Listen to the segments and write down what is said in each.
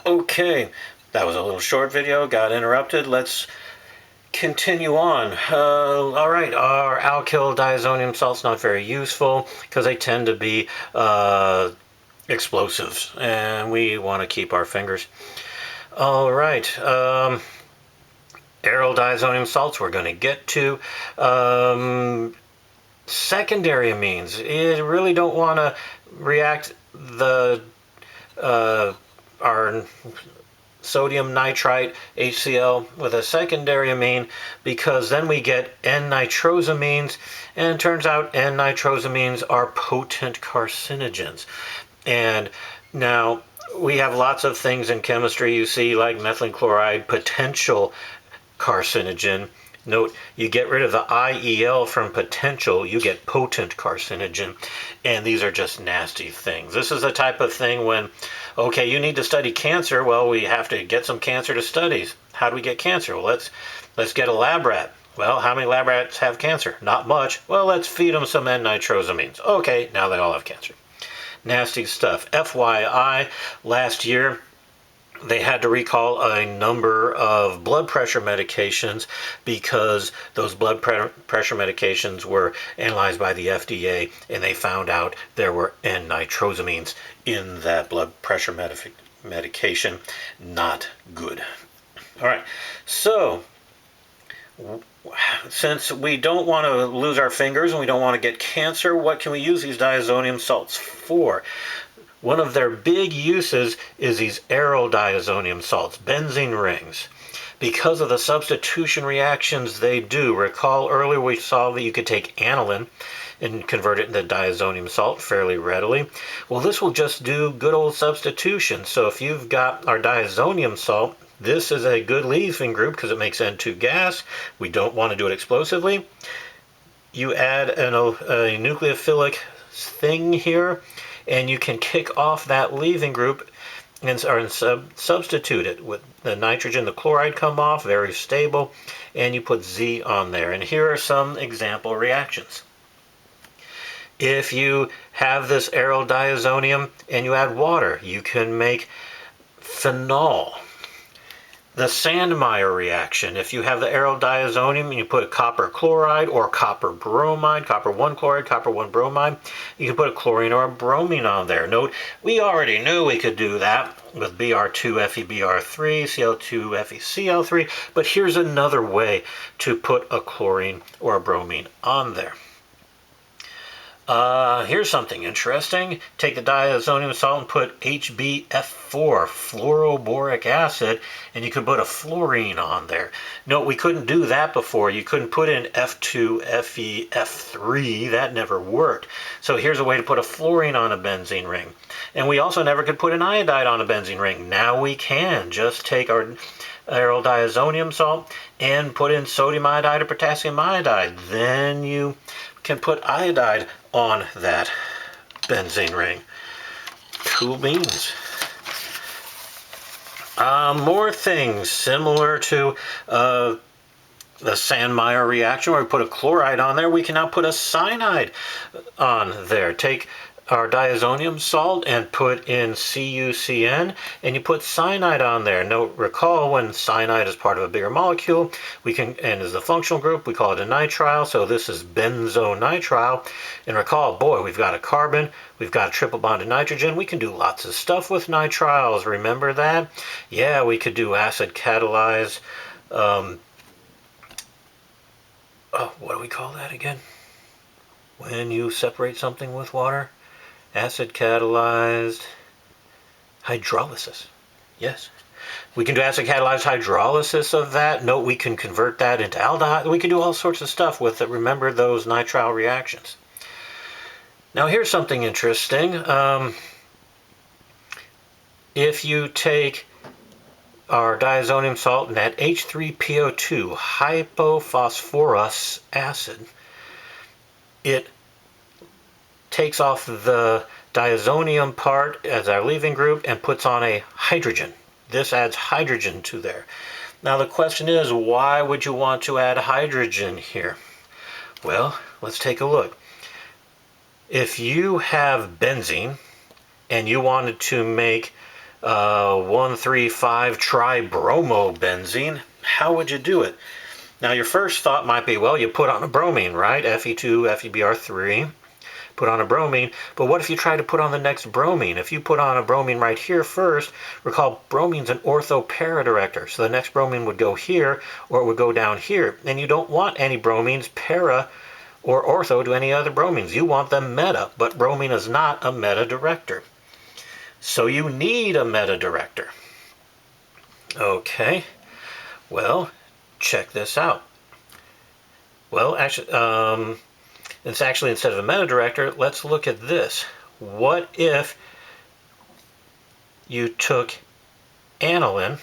Okay, that was a little short video, got interrupted. Let's continue on. All right, our alkyl diazonium salt's not very useful because they tend to be explosives, and we want to keep our fingers. All right, aryl diazonium salts we're going to get to. Secondary amines, you really don't want to react our sodium nitrite HCl with a secondary amine, because then we get N-nitrosamines, and it turns out N-nitrosamines are potent carcinogens. And now we have lots of things in chemistry you see, like methylene chloride, potential carcinogen. Note, you get rid of the IEL from potential, you get potent carcinogen, and these are just nasty things. This is the type of thing when, okay, you need to study cancer. Well, we have to get some cancer to studies. How do we get cancer? Well, let's get a lab rat. Well, how many lab rats have cancer? Not much. Well, let's feed them some N-nitrosamines. Okay, now they all have cancer. Nasty stuff. FYI, last year, they had to recall a number of blood pressure medications because those blood pressure medications were analyzed by the FDA, and they found out there were N-nitrosamines in that blood pressure medication. Not good. All right, so since we don't want to lose our fingers and we don't want to get cancer, what can we use these diazonium salts for? One of their big uses is these aryl diazonium salts, benzene rings. Because of the substitution reactions they do, recall earlier we saw that you could take aniline and convert it into diazonium salt fairly readily. Well, this will just do good old substitution. So if you've got our diazonium salt, this is a good leaving group because it makes N2 gas. We don't want to do it explosively. You add a nucleophilic thing here, and you can kick off that leaving group and substitute it with the nitrogen. The chloride come off, very stable, and you put Z on there. And here are some example reactions. If you have this aryl diazonium and you add water, you can make phenol. The Sandmeyer reaction, if you have the aryl diazonium and you put copper chloride or copper bromide, copper 1 chloride, copper 1 bromide, you can put a chlorine or a bromine on there. Note, we already knew we could do that with Br2FeBr3, Cl2FeCl3, but here's another way to put a chlorine or a bromine on there. Here's something interesting. Take the diazonium salt and put HbF4, fluoroboric acid, and you could put a fluorine on there. No, we couldn't do that before. You couldn't put in F2, Fe, F3. That never worked. So here's a way to put a fluorine on a benzene ring. And we also never could put an iodide on a benzene ring. Now we can. Just take our aryl diazonium salt and put in sodium iodide or potassium iodide. Then you can put iodide on that benzene ring. Cool beans. More things similar to the Sandmeyer reaction where we put a chloride on there. We can now put a cyanide on there. Take our diazonium salt and put in CuCN, and you put cyanide on there. Note, recall when cyanide is part of a bigger molecule, we can, and is the functional group, we call it a nitrile, so this is benzonitrile. And recall, boy, we've got a carbon, we've got a triple bonded nitrogen, we can do lots of stuff with nitriles, remember that? Yeah, we could do acid catalyzed, what do we call that again? When you separate something with water? Acid catalyzed hydrolysis. Yes. We can do acid catalyzed hydrolysis of that. Note, we can convert that into aldehyde. We can do all sorts of stuff with it. Remember those nitrile reactions. Now here's something interesting. If you take our diazonium salt and add H3PO2, hypophosphorus acid, it takes off the diazonium part as our leaving group and puts on a hydrogen. This adds hydrogen to there. Now the question is, why would you want to add hydrogen here? Well, let's take a look. If you have benzene and you wanted to make 1,3,5-tribromobenzene. How would you do it? Now your first thought might be, well, you put on a bromine, right? Fe2, FeBr3, put on a bromine. But what if you try to put on the next bromine? If you put on a bromine right here first, recall bromine's an ortho-para director. So the next bromine would go here, or it would go down here. And you don't want any bromines para or ortho to any other bromines. You want them meta, but bromine is not a meta director. So you need a meta director. Okay, well, check this out. Well, actually, it's actually, instead of a meta director, let's look at this. What if you took aniline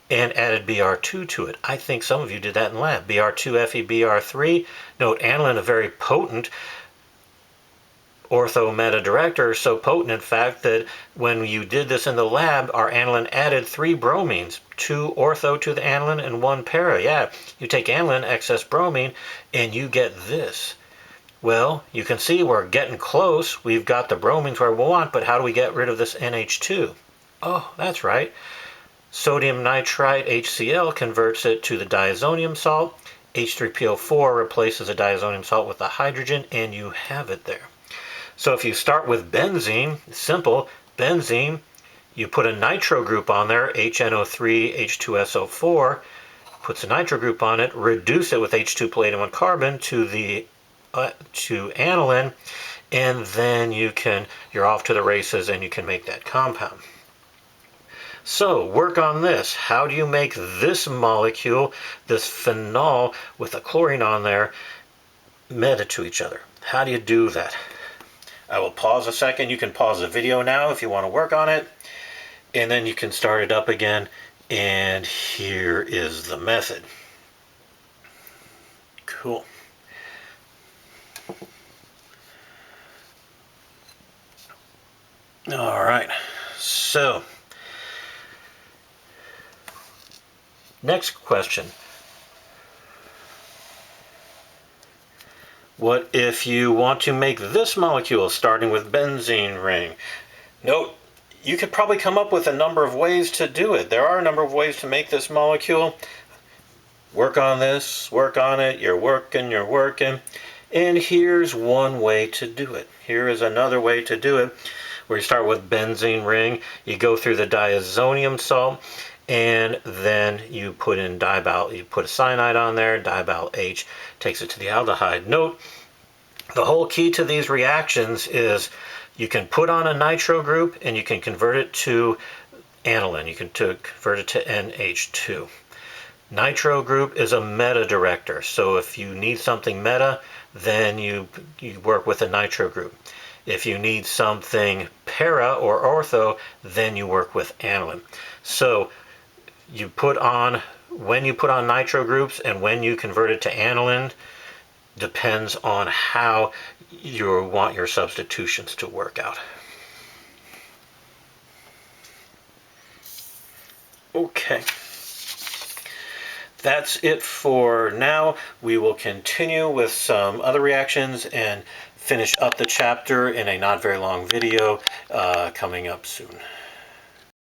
and added Br2 to it? I think some of you did that in lab. Br2 FeBr3. Note, aniline, a very potent ortho meta director, so potent in fact that when you did this in the lab, our aniline added 3 bromines, 2 ortho to the aniline and 1 para. Yeah, you take aniline, excess bromine, and you get this. Well, you can see we're getting close. We've got the bromines where we want, but how do we get rid of this NH2? Oh, that's right. Sodium nitrite HCl converts it to the diazonium salt. H3PO4 replaces the diazonium salt with the hydrogen, and you have it there. So if you start with benzene, simple, benzene, you put a nitro group on there, HNO3, H2SO4, puts a nitro group on it, reduce it with H2 palladium and carbon to the to aniline, and then you're off to the races and you can make that compound. So work on this. How do you make this molecule, this phenol with a chlorine on there, meta to each other? How do you do that? I will pause a second. You can pause the video now if you want to work on it, and then you can start it up again, and here is the method. Cool. All right, so next question. What if you want to make this molecule starting with benzene ring? Note, you could probably come up with a number of ways to do it. There are a number of ways to make this molecule. Work on this, work on it, you're working. And here's one way to do it. Here is another way to do it, where you start with benzene ring, you go through the diazonium salt, and then you put in you put a cyanide on there, dival H takes it to the aldehyde. Note, the whole key to these reactions is you can put on a nitro group and you can convert it to aniline. You can convert it to NH2. Nitro group is a meta director, so if you need something meta, then you work with a nitro group. If you need something para or ortho, then you work with aniline. So when you put on nitro groups and when you convert it to aniline depends on how you want your substitutions to work out. Okay. That's it for now. We will continue with some other reactions and finish up the chapter in a not very long video coming up soon.